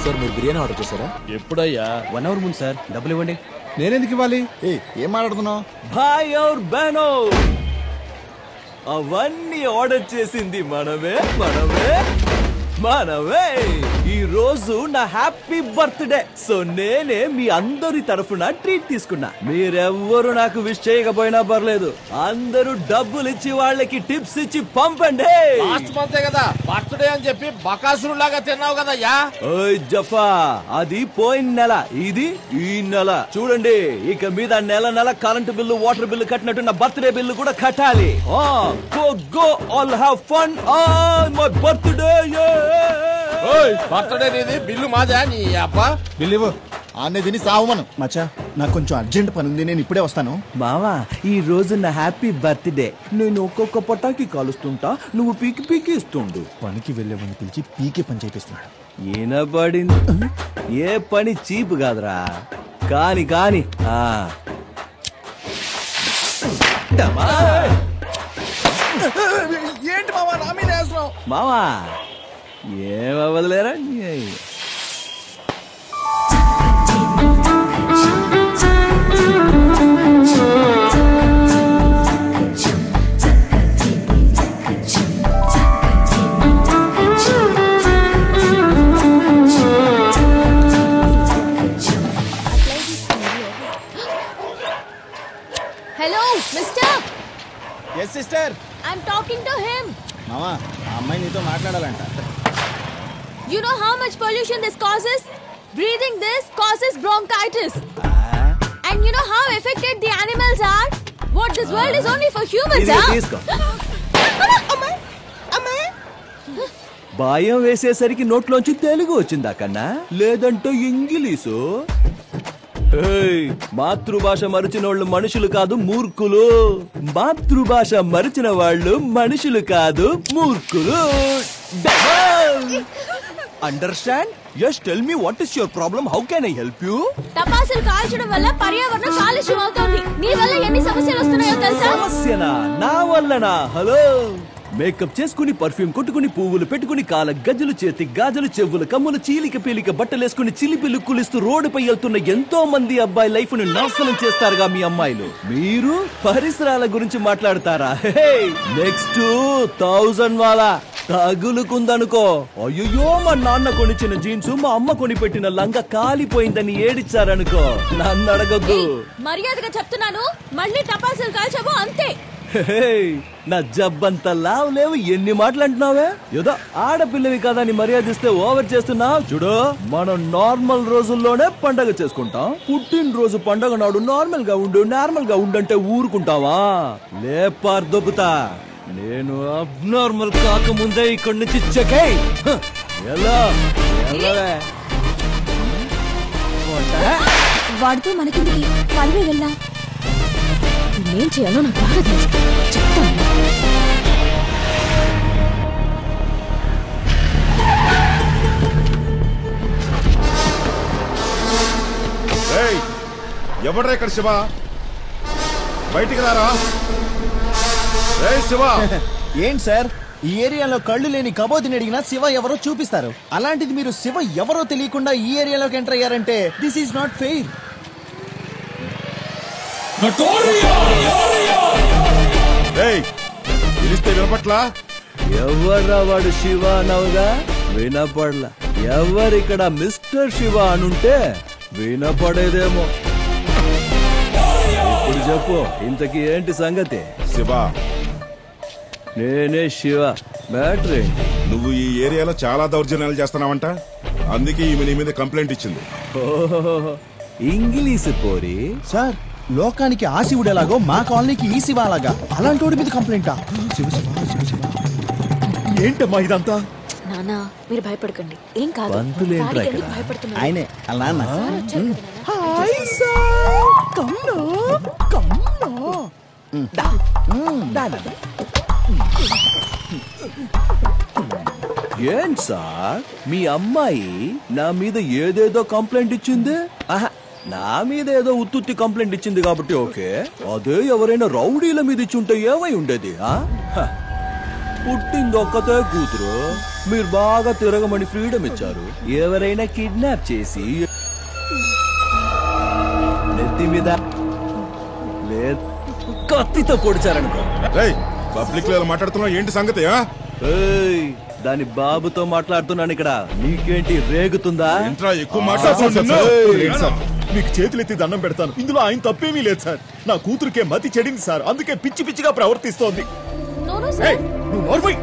Sir మీరు biryani order చేశారా? ఎప్పుడయ్యా? 1 hour ముందు సార్. డబ్బులు ఇవ్వండి. నేనెందుకు ఇవ్వాలి? ఏం మాట్లాడుతున్నావు? భాయ్ ఔర్ బహనో, అవన్నీ ఆర్డర్ చేసింది మనమే. ఈ రోజు నా హ్యాపీ బర్త్డే. సో నేనే మీ అందరి తరఫున ట్రీట్ తీసుకున్నా. మీరెవ్వరు నాకు విష్ చేయకపోయినా పర్లేదు, అందరూ డబ్బులు ఇచ్చి వాళ్ళకి టిప్స్ ఇచ్చి పంపండి. లాస్ట్ మంతే కదా బర్త్డే అని చెప్పి బకాసురు లాగా తిన్నావు కదయ్యా. ఓయ్ జఫా, అది పోయిన నెల, ఇది ఈ నెల. చూడండి, ఇక మీద నెల కరెంటు బిల్లు, వాటర్ బిల్లు కట్టినట్టు నా బర్త్డే బిల్లు కూడా కట్టాలి. Go all have fun on my birthday. Birthday నీది, బిల్లు మాదా? నీ అబ్బా బిల్లు ఇవ్వు. ఆనే తిని సావుమను. మచ్చా, నాకు కొంచెం అర్జెంట్ పని ఉంది, నేను ఇప్పుడే వస్తాను. మావా, ఈ రోజు నా హ్యాపీ బర్త్డే. నేను ఒక్కొక్క పటాకి కాలుస్తుంటా, నువ్వు పీకి ఇస్తుండు. పనికి వెళ్ళేవని పిలిచి పీకే పని చేపిస్తున్నాడు. ఈనపడింది. ఏ పని చీపు కాదురా. కాని ఏంటి మావా నా మీద వేస్తున్నావు? మావా ఏమవ్వదులేరా. Hello, mister. Yes, sister. I'm talking to him. మావా, ఆ అమ్మాయి నీతో మాట్లాడాలంట. You know how much pollution this causes? Breathing this causes bronchitis. And you know how affected the animals are? What, this world is only for humans, తీసుకో. భయం వేసేసరికి నోట్లోంచి తెలుగు వచ్చిందా కన్నా, లేదంటే ఇంగ్లీషు. మాతృభాష మరిచిన వాళ్ళు మనుషులు కాదు, మూర్ఖులు. మాతృభాష మరిచిన వాళ్ళు మనుషులు కాదు, మూర్ఖులు. Understand? Just tell me what is your problem? How can I help you? టపాసులు కాల్చడం వల్ల పర్యావరణం కాలుష్యం అవుతోంది. నీ వల్ల ఎన్ని సమస్యలు వస్తున్నాయో తెలుసా? సమస్యనా? నా వల్లనా? హలో, మేకప్ చేసుకుని, పర్ఫ్యూమ్ కొట్టుకుని, పువ్వులు పెట్టుకుని, కాల గజ్జలు, చేతి గాజులు, చెవులు కమ్ములు, చీలిక పీలిక బట్టలేసుకుని, చిలిపి లుక్కులిస్తూ రోడ్డుపై వెళ్తున్న ఎంతో మంది అబ్బాయి లైఫ్ ను నాశనం చేస్తారుగా మీ అమ్మాయిలు. మీరు పరిసరాల గురించి మాట్లాడతారా? నెక్స్ట్ 1000 వాలా తగులుకుందనుకో. అయ్యో, మా నాన్న కొనిచ్చిన జీన్స్, మా అమ్మ కొని పెట్టిన లంగా కాలిపోయిందని ఏడిచ్చారనుకో, నన్ను అడగొద్దు. మర్యాదగా చెప్తున్నాను, మళ్ళీ టపాసులు కాల్చావు అంతే. నా జబ్బంతా లావు లేవు, ఎన్ని మాటలు అంటున్నావే? ఏదో ఆడపిల్లవి కదా అని మర్యాదిస్తే ఓవర్ చేస్తున్నావు. చూడు, మనం నార్మల్ రోజుల్లోనే పండగ చేసుకుంటాం. పుట్టినరోజు పండగ నాడు నార్మల్ గా ఉండంటే ఊరుకుంటావా? లేపార్ దొబ్బుతా. నేను అబ్నార్మల్ కాకముందే ఇక్కడి నుంచి చెకై. వాడితో మనకి పనివే వెళ్ళా. ఏం చేయాలో నాకు బాగా తెలుసు, చెప్తాను. ఎవడ్రా ఇక్కడ? శివ, బయటికి రారా. శివ. ఏంటి సార్, ఈ ఏరియాలో కళ్ళు లేని కబోదిని అడిగినా శివ ఎవరో చూపిస్తారు. అలాంటిది మీరు శివ ఎవరో తెలియకుండా ఈ ఏరియాలోకి ఎంటర్ అయ్యారంటే దిస్ ఈజ్ నాట్ ఫెయిర్. పిలిస్తే వినపట్లా? ఎవర్రా వాడు? శివ నవ్వుగా వినపడలా. ఎవరిక్కడ మిస్టర్ శివ అనుంటే వినపడేదేమో. ఇప్పుడు చెప్పు, ఇంతకీ ఏంటి సంగతి? శివ, నేనే శివ. బ్యాటరీ, నువ్వు ఈ ఏరియాలో చాలా దౌర్జన్యాలు చేస్తున్నావంట, అందుకే ఈమె నీ మీద కంప్లైంట్ ఇచ్చింది. ఇంగ్లీష్ పోరి. సార్, లోకానికి ఆ శివుడు ఎలాగో మా కాలనీకి ఈ శివ అలాగా. అలాంటి వాడి మీద కంప్లైంటా? శివ శివ శివ శివ. ఏంటమ్మా ఇదంతా? నానా, మీరు భయపడకండి, ఏం కాదు. భయపడుతున్నారు ఆయనే అలా. ఏం సార్, మీ అమ్మాయి నా మీద ఏదేదో కంప్లైంట్ ఇచ్చింది? నా మీద ఏదో ఉత్తుత్తి కంప్లైంట్ ఇచ్చింది కాబట్టి ఓకే. అదే ఎవరైనా రౌడీల మీద ఇచ్చుంటే ఏమై ఉండేది? పుట్టింది ఒక్కతే కూతురు, మీరు బాగా తిరగమని ఫ్రీడమ్ ఇచ్చారు. ఎవరైనా కిడ్నాప్ చేసి నెత్తి మీద లేదు కత్తితో పొడిచారనుకో, పబ్లిక్ లో మాట్లాడుతున్నావు ఏంటి సంగతి? దాని బాబుతో మాట్లాడుతున్నాను ఇక్కడ. నీకేంటి రేగుతుందా? ఎక్కువ మాట్లాడుతున్నా. మీకు చేతులెత్తి దండం పెడతాను, ఇందులో ఆయన తప్పేమీ లేదు సార్. నా కూతురుకే మతి చెడింది సార్, అందుకే పిచ్చి పిచ్చిగా ప్రవర్తిస్తోంది. నువ్వు నోర్మై.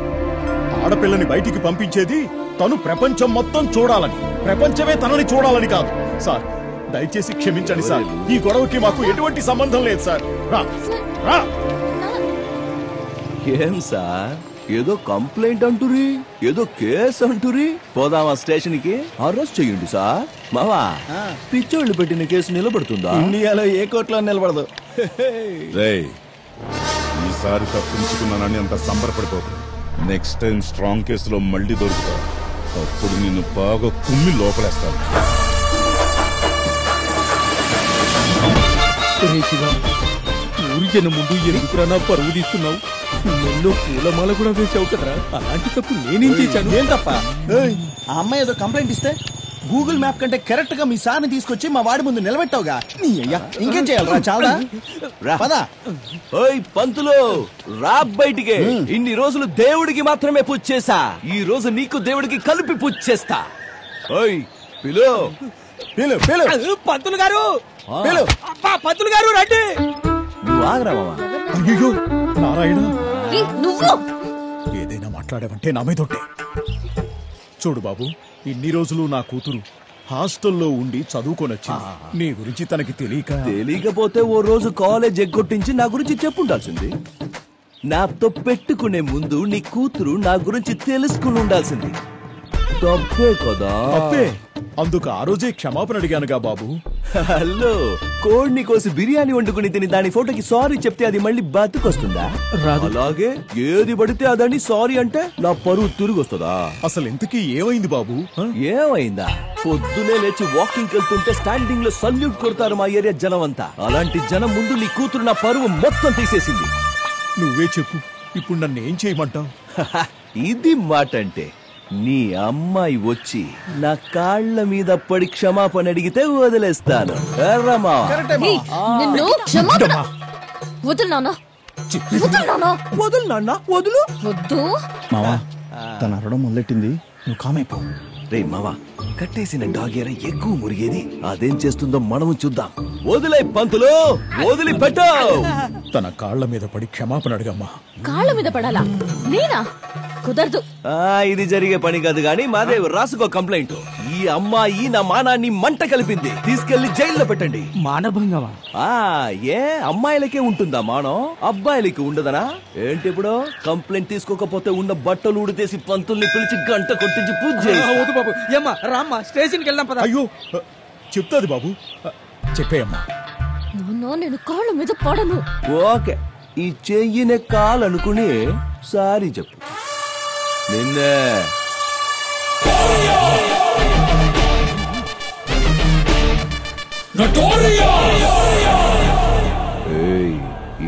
ఆడపిల్లని బయటికి పంపించేది తను ప్రపంచం మొత్తం చూడాలని, ప్రపంచమే తనని చూడాలని కాదు సార్. దయచేసి క్షమించండి సార్, ఈ గొడవకి మాకు ఎటువంటి సంబంధం లేదు సార్. రా రా. ఏం సార్, ఏదో కంప్లైంట్ అంటురి, ఏదో కేసు అంటురి. పోదామా స్టేషన్ కి? అరెస్ట్ చెయ్యండి సార్. మావా, పిచ్చోళ్ళు పెట్టిన కేసు నిలబడుతుందా? ఇండియాలో ఏ కోర్టులో నిలబడదు. ఈసారి తప్పించుకున్నానని అంత సంబరపడిపోకు. నెక్స్ట్ టైం స్ట్రాంగ్ కేసులో మళ్ళీ దొరుకుతా, అప్పుడు నిన్ను బాగా కుమ్మి లోపలేస్తాను. ఊరి జన ముందు ఎందుకురా నా పరువు తీస్తున్నావు? ఎన్నో పూలమాల కూడా వేసావు కదరా, అలాంటి తప్పు నేనేం చేశాను? ఏం తప్ప? ఆ అమ్మాయి ఏదో కంప్లైంట్ ఇస్తే గూగుల్ మ్యాప్ కంటే కరెక్ట్ గా మీ సార్ని తీసుకొచ్చి మా వాడి ముందు నిలబెట్టావుగా. నీ అయ్యా ఇంకేం చేయాలరా? చాలా పదా. ఓయ్ పంతులు, రా బయటికి. ఇన్ని రోజులు దేవుడికి మాత్రమే పూజ చేసా, ఈ రోజు నీకు దేవుడికి కలిపి పూజ చేస్తా. ఓయ్ పిలు పిలు పిలు. పంతులు గారు, పిలు. పంతులు గారు రండి. నువ్వు ఆగరా మావా. అయ్యో నారాయణ, నువ్వు ఏదైనా మాట్లాడావంటే నా మీదొట్టే. చూడు బాబు, ఇన్ని రోజులు నా కూతురు హాస్టల్లో ఉండి చదువుకొనొచ్చింది. నీ గురించి తనకి తెలియకపోతే ఓ రోజు కాలేజ్ ఎగ్గొట్టించి నా గురించి చెప్పుండాల్సింది. నాతో పెట్టుకునే ముందు నీ కూతురు నా గురించి తెలుసుకుని ఉండాల్సింది. తప్పే కదా? తప్పే. అందుకు ఆ రోజే క్షమాపణ అడిగానుగా బాబు. హలో, కోడిని కోసి బిర్యానీ వండుకుని తిని దాని ఫోటోకి సారీ చెప్తే అది మళ్ళీ బతుకొస్తుందా? అలాగే ఏది పడితే అదని సారీ అంటే నా పరువు తిరిగి వస్తుందా? అసలు ఇంతకీ ఏమైంది బాబు? ఏమైందా? పొద్దునే లేచి వాకింగ్ వెళ్తుంటే స్టాండింగ్ లో సల్యూట్ కొడతారు మా ఏరియా జనం అంతా. అలాంటి జనం ముందు నీ కూతురు నా పరువు మొత్తం తీసేసింది. నువ్వే చెప్పు, ఇప్పుడు నన్ను ఏం చేయమంటావు? ఇది మాట అంటే, నీ అమ్మాయి వచ్చి నా కాళ్ల మీద పడి క్షమాపణ అడిగితే వదిలేస్తాను. నిన్ను క్షమాపణ వదులు నాన్న, వదులు నాన్న, వదులు. వద్దు మావా, తన అరవడం మొదలెట్టింది, నువ్వు కామైపో. రే మావా, కట్టేసిన డాగేర ఎక్కువ మురిగేది, అదేం చేస్తుందో మనము చూద్దాం. వదిలే పంతులు, వదిలి పెట్టావు. తన కాళ్ల మీద పడి క్షమాపణ అడగమ్మా. కాళ్ళ మీద పడాలా? నేనా? కుదరదు. ఇది జరిగే పని కాదు గాని మాదేవ్, రాసుకో కంప్లైంట్. ఈ అమ్మాయి నా మానాన్ని మంట కలిపింది, తీసుకెళ్లి జైల్లో పెట్టండి. మానభంగమా? ఏ అమ్మాయిలకే ఉంటుందా మానం, అబ్బాయిలకి ఉండదనా ఏంటి? ఇప్పుడు కంప్లైంట్ తీసుకోకపోతే ఉన్న బట్టలు ఉడితేసి పంతుల్ని పిలిచి గంట కొట్టించి పూజ చేయి. బాబు, ఏమ్మా రామ్మా, స్టేషన్కి వెళ్దాం పద. అయ్యో చెప్తాది బాబు, చెప్పేయమ్మా. నేను కాళ్ళ మీద పడను. ఓకే, ఈ చెయ్యినే కాలనుకుని సారీ చెప్పు. నిన్నే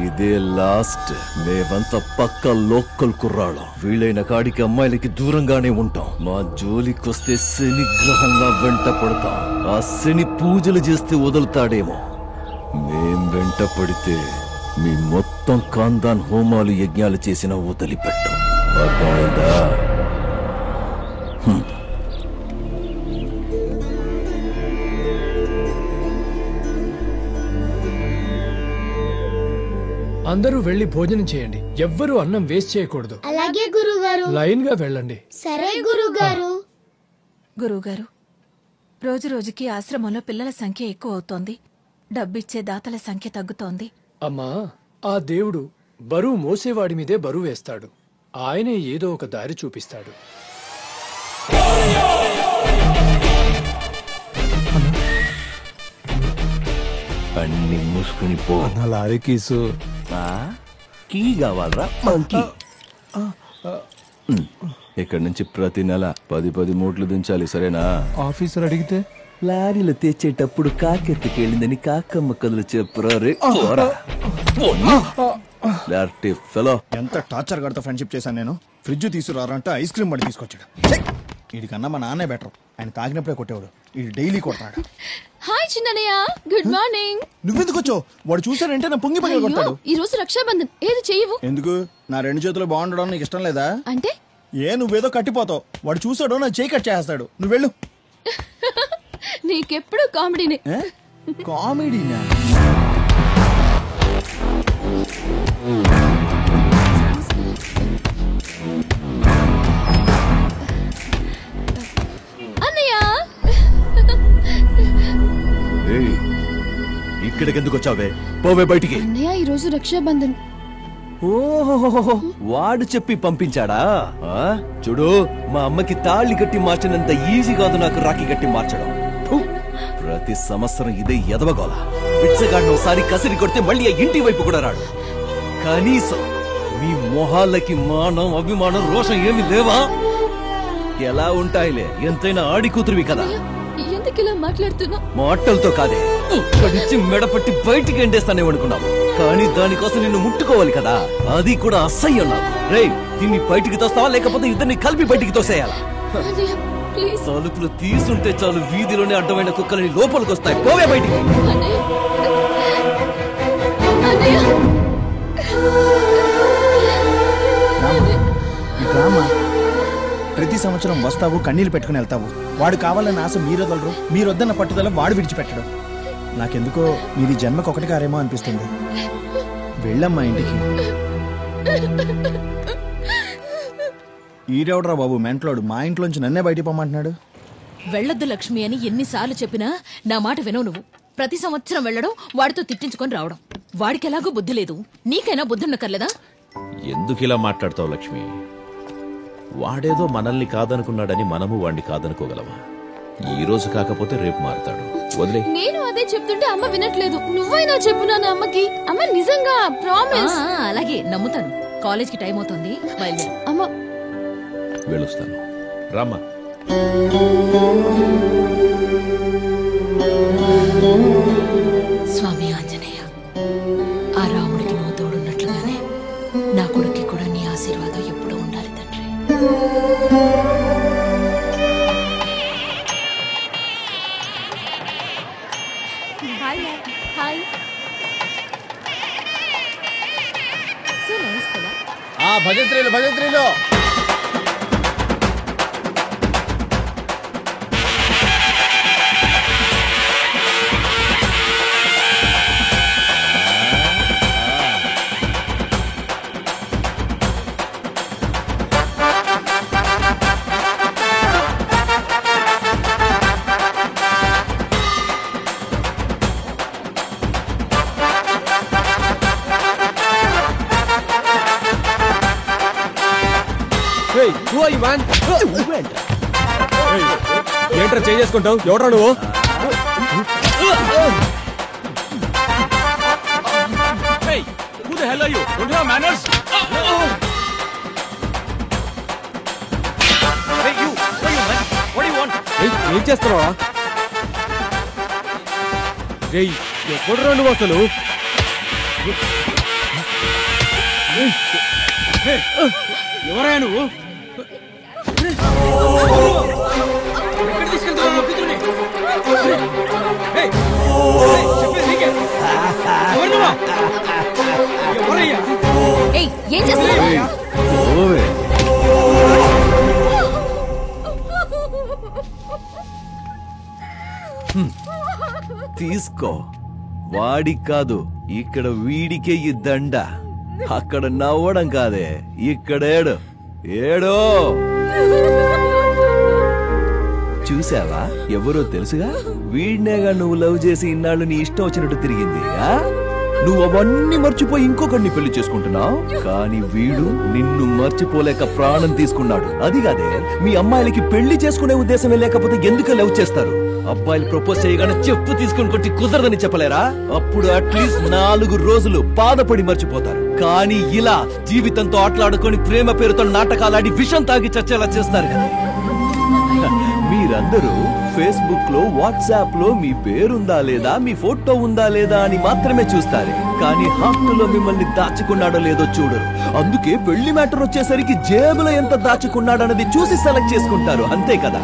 ఇదే లాస్ట్. మేమంతా పక్క లోకల్ కుర్రాళ్ళం. వీలైన కాడికి అమ్మాయిలకి దూరంగానే ఉంటాం. మా జోలికొస్తే శని గ్రహంగా వెంట పడతాం. ఆ శని పూజలు చేస్తే వదులుతాడేమో. మేం వెంట పడితే మీ మొత్తం ఖాందాన్ హోమాలు యజ్ఞాలు చేసిన వదిలిపెట్టాం. అర్థమైందా? అందరూ వెళ్లి భోజనం చేయండి. ఎవ్వరూ అన్నం వేస్ట్ చేయకూడదు. అలాగే గురుగారు. లైన్ గా వెళ్ళండి. సరే గురుగారు. గురువుగారు, రోజు రోజుకి ఆశ్రమంలో పిల్లల సంఖ్య ఎక్కువ అవుతోంది. డబ్బిచ్చే దాతల సంఖ్య తగ్గుతోంది. అమ్మా, ఆ దేవుడు బరువు మోసేవాడి మీదే బరువు వేస్తాడు. ఆయనే ఏదో ఒక దారి చూపిస్తాడు. అన్ని మూసుకుని పో. లారీ కీసు కీ కావాలరా? ఇక్కడ నుంచి ప్రతి నెల 10 మూట్లు దించాలి, సరేనా? ఆఫీసర్ అడిగితే లారీలు తెచ్చేటప్పుడు కాకెత్తికెళ్ళిందని కాకమ్మ కథలు చెప్పురా. ఎంత టార్చర్ గడతా ఫ్రెండ్షిప్ చేశాను నేను. ఫ్రిడ్జ్ తీసుకురారంటే ఐస్ క్రీమ్ పడి తీసుకొచ్చాడు. వీడికన్నా మా నాన్నే బెటర్. ఆయన తాగినప్పుడే కొట్టేవాడు, వీడు డైలీ కొడతాడు. Hi Chinnayya, good morning. నువ్వెందుకు వచ్చావు? వాడు చూసాడంటే నా పొంగి పగల కొట్టాడు. ఈ రోజు రక్షాబంధన్, ఏది చెయ్యవు? ఎందుకు? నా 2 చేతులు బాగుండడం నీకు ఇష్టం లేదా? అంటే నువ్వేదో కట్టిపోతావు. వాడు చూసాడు, నా చేయి కట్ చేస్తాడు. నువ్వు వెళ్ళు. నీకెప్పుడు కామెడీనే. కామెడీనా? అన్నయ్య, ఇక్కడికి ఎందుకు వచ్చావే? పోవే బయటికి. అన్నయ్య ఈ రోజు రక్షాబంధన్. ఓహో, వాడు చెప్పి పంపించాడా? చూడు, మా అమ్మకి తాళి కట్టి మార్చినంత ఈజీ కాదు నాకు రాఖీ కట్టి మార్చడం. ప్రతి సంవత్సరం ఇదే ఎదవగోల. పిచ్చగాడిని ఒకసారి కసిరి కొడితే మళ్ళీ ఆ ఇంటి వైపు కూడా రాడు. కనీసం మీ మొహాలకి మానం, అభిమానం, రోషం ఏమి లేవా? ఎలా ఉంటాయిలే, ఎంతైనా ఆడి కూతురువి కదా. ఎందుకు ఇలా మాట్లాడుతున్నా? మాటలతో కాదే, ఇక్కడిచ్చి మెడపట్టి బయటికి ఎండేస్తానే అనుకున్నావు. కానీ దానికోసం నిన్ను ముట్టుకోవాలి కదా, అది కూడా అసహ్యం నాకు. రేయ్, దీన్ని బయటికి తోస్తావా లేకపోతే ఇద్దరిని కలిపి బయటికి తోసేయాలా? తలుపులు తీసుంటే చాలు, వీధిలోనే అడ్డమైన కుక్కలని లోపలికి వస్తాయి. పోవే బయటికి. ప్రతి సంవత్సరం వస్తావు, కన్నీళ్ళు పెట్టుకుని వెళ్తావు. వాడు కావాలన్న ఆశ మీరొదలరు, మీరొద్దన్న పట్టుదల వాడు విడిచిపెట్టడు. నాకెందుకో మీది జన్మకు ఒకటి కారేమో అనిపిస్తుంది. వెళ్ళమ్మా ఇంటికి. ఈడెవడరా బాబు మెంట్లోడు, మా ఇంట్లోంచి నన్నే బయటికి పొమ్మంటున్నాడు. వెళ్ళొద్దు లక్ష్మి అని ఎన్నిసార్లు చెప్పినా నా మాట వినవు నువ్వు. ప్రతి సంవత్సరం వెళ్ళడం, వాడితో తిట్టించుకొని రావడం. వాడికి ఎలాగో బుద్ధి లేదు, నీకైనా బుద్ధి ఉండక్కర్లేదా? ఎందుకు ఇలా మాట్లాడతావు లక్ష్మి? వాడేదో మనల్ని కాదనుకున్నాడని మనము వాడిని కాదనుకోగలమా? ఈ రోజు కాకపోతే రేపు మారుతాడు. వదిలే. నేను అదే చెప్తుంటే అమ్మ వినట్లేదు. నువ్వైనా చెప్పు నాన్న అమ్మకి. అమ్మ నిజంగా ప్రామిస్. అలాగే నమ్ముతాను. కాలేజ్కి టైం అవుతుంది, బయలుదేరు. అమ్మ వెళ్ళొస్తాను. రామ్మా. స్వామి ఆంజనేయ, ఆ రాముడికి నువ్వు తోడున్నట్లుగానే నా కొడుక్కి కూడా నీ ఆశీర్వాదం ఎప్పుడూ ఉండాలి తండ్రి. Hi hi. సో నైస్ కదా. భజంత్రీలు భజంత్రీలు. ఏంట్రా చేసుకుంటావు? ఎవడ్రా నువ్వు? ఏం చేస్తున్నావా? ఎప్పుడురా నువ్వు అసలు? ఎవరా నువ్వు? ఏం చేస్తున్నావు? తీసుకో. వాడికి కాదు, ఇక్కడ వీడికే ఈ దండ. అక్కడ నవ్వడం కాదే, ఇక్కడ ఏడు ఏడో. చూసావా, ఎవరో తెలుసుగా? వీడినేగా నువ్వు లవ్ చేసి ఇన్నాళ్ళు నీ ఇష్టం వచ్చినట్టు తిరిగింది. నువ్వు అవన్నీ మర్చిపోయి ఇంకొకరిని పెళ్లి చేసుకుంటున్నావు. కానీ వీడు నిన్ను మర్చిపోలేక ప్రాణం తీసుకున్నాడు. అది కాదే, మీ అమ్మాయిలకి పెళ్లి చేసుకునే ఉద్దేశమే లేకపోతే ఎందుకు లవ్ చేస్తారు? అబ్బాయిలు ప్రపోజ్ చేయగానే చెప్పు తీసుకుని కొట్టి కుదరదని చెప్పలేరా? అప్పుడు అట్లీస్ట్ 4 రోజులు బాధపడి మర్చిపోతారు. కానీ ఇలా జీవితంతో ఆటలాడుకొని ప్రేమ పేరుతో నాటకాలాడి విషం తాగి చచ్చేలా చేస్తారు కదా. మీ మీరందరూ ఫేస్బుక్ లో వాట్సాప్ లో మీ పేరుందా లేదా మీ ఫోటో ఉందా లేదా అని మాత్రమే చూస్తారే, కానీ హార్ట్లో మిమ్మల్ని దాచుకున్నాడో లేదో చూడరు. అందుకే పెళ్లి మ్యాటర్ వచ్చేసరికి జేబులో ఎంత దాచుకున్నాడన్నది చూసి సెలెక్ట్ చేసుకుంటారు, అంతే కదా.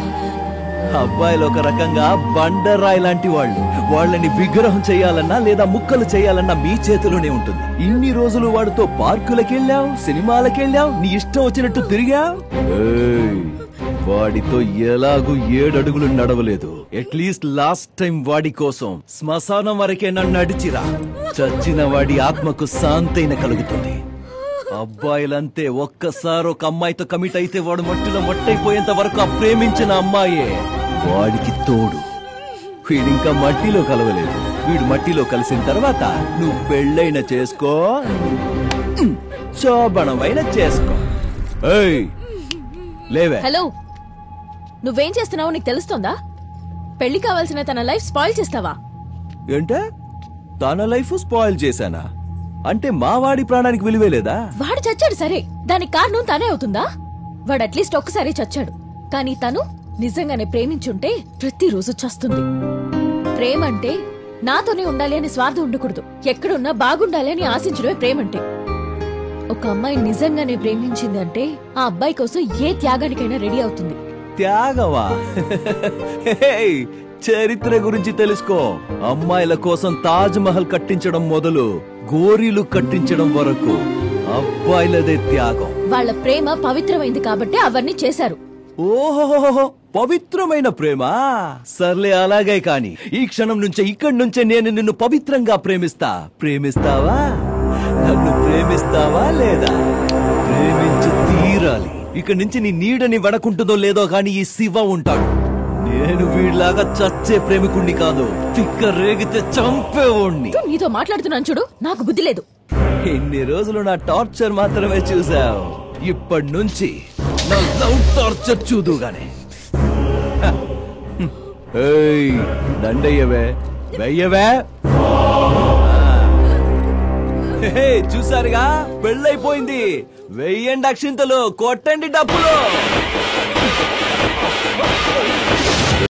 అబ్బాయిలు ఒక రకంగా బండరాయి లాంటి వాళ్ళు. వాళ్ళని విగ్రహం చేయాలన్నా లేదా ముక్కలు చేయాలన్నా మీ చేతిలోనే ఉంటుంది. ఇన్ని రోజులు వాడితో పార్కులకెళ్ళావు, సినిమాలకెళ్ళావు, నీ ఇష్టం వచ్చినట్టు తిరిగావు. వాడితో ఎలాగూ 7 అడుగులు నడవలేదు. అట్లీస్ట్ లాస్ట్ టైం వాడి కోసం శ్మశానం వరకే నన్ను నడిచిరా. చచ్చిన వాడి ఆత్మకు శాంతైన కలుగుతుంది. అబ్బాయిలంతే, ఒక్కసారి ఒక అమ్మాయితో కమిట్ అయితే వాడు మట్టిలో మట్టయిపోయేంత వరకు ఆ ప్రేమించిన అమ్మాయే వాడికి తోడు. వీడింకా మట్టిలో కలవలేదు. వీడు మట్టిలో కలిసిన తర్వాత నువ్వు పెళ్ళైన చేసుకో, శోభనమైన చేసుకో. లేవే. హలో, నువ్వేం చేస్తున్నావో నీకు తెలుస్తోందా? పెళ్లి కావాల్సిన తన లైఫ్ స్పాయిల్ చేస్తావా? ఏంటే తన లైఫ్ స్పాయిల్ చేశానా? అంటే మా వాడి ప్రాణానికి విలువే లేదా? వాడు చచ్చాడు సరే, దానికి కారణం తనే అవుతుందా? వాడు అట్లీస్ట్ ఒక్కసారి చచ్చాడు, కానీ తను నిజంగానే ప్రేమించుంటే ప్రతిరోజు చస్తుంది. ప్రేమ అంటే నాతోనే ఉండాలి అని స్వార్థం ఉండకూడదు. ఎక్కడున్నా బాగుండాలి అని ఆశించడమే ప్రేమంటే. ఒక అమ్మాయి నిజంగానే ప్రేమించిందంటే ఆ అబ్బాయి కోసం ఏ త్యాగానికైనా రెడీ అవుతుంది. త్యాగవా? చరిత్ర గురించి తెలుసుకో. అమ్మాయిల కోసం తాజ్ మహల్ కట్టించడం మొదలు గోరీలు కట్టించడం వరకు అబ్బాయిలదే త్యాగం. వాళ్ళ ప్రేమ పవిత్రమైంది కాబట్టి అవన్నీ చేశారు. ఓహో, పవిత్రమైన ప్రేమ. సర్లే, అలాగే. కాని ఈ క్షణం నుంచే, ఇక్కడి నుంచే నేను నిన్ను పవిత్రంగా ప్రేమిస్తా. ప్రేమిస్తావా? నన్ను ప్రేమిస్తావా లేదా? ప్రేమించి తీరాలి. ఇక్కడి నుంచి నీ నీడని వడకుంటుందో లేదో గాని ఈ శివ ఉంటాడు. నేను వీడిలాగా చచ్చే ప్రేమికుణ్ణి కాదు, తిక్క రేగితే చంపేవాణ్ణి. నీతో మాట్లాడుతున్నాను చూడు, నాకు బుద్ధి లేదు. ఇన్ని రోజులు నా టార్చర్ మాత్రమే చూసావు, ఇప్పటి నుంచి నా లవ్ టార్చర్ చూదుగానే. దండయ్యవే, వెయ్యవే. చూసారుగా, పెళ్ళైపోయింది. వెయ్యండి అక్షింతలు, కొట్టండి డప్పులు.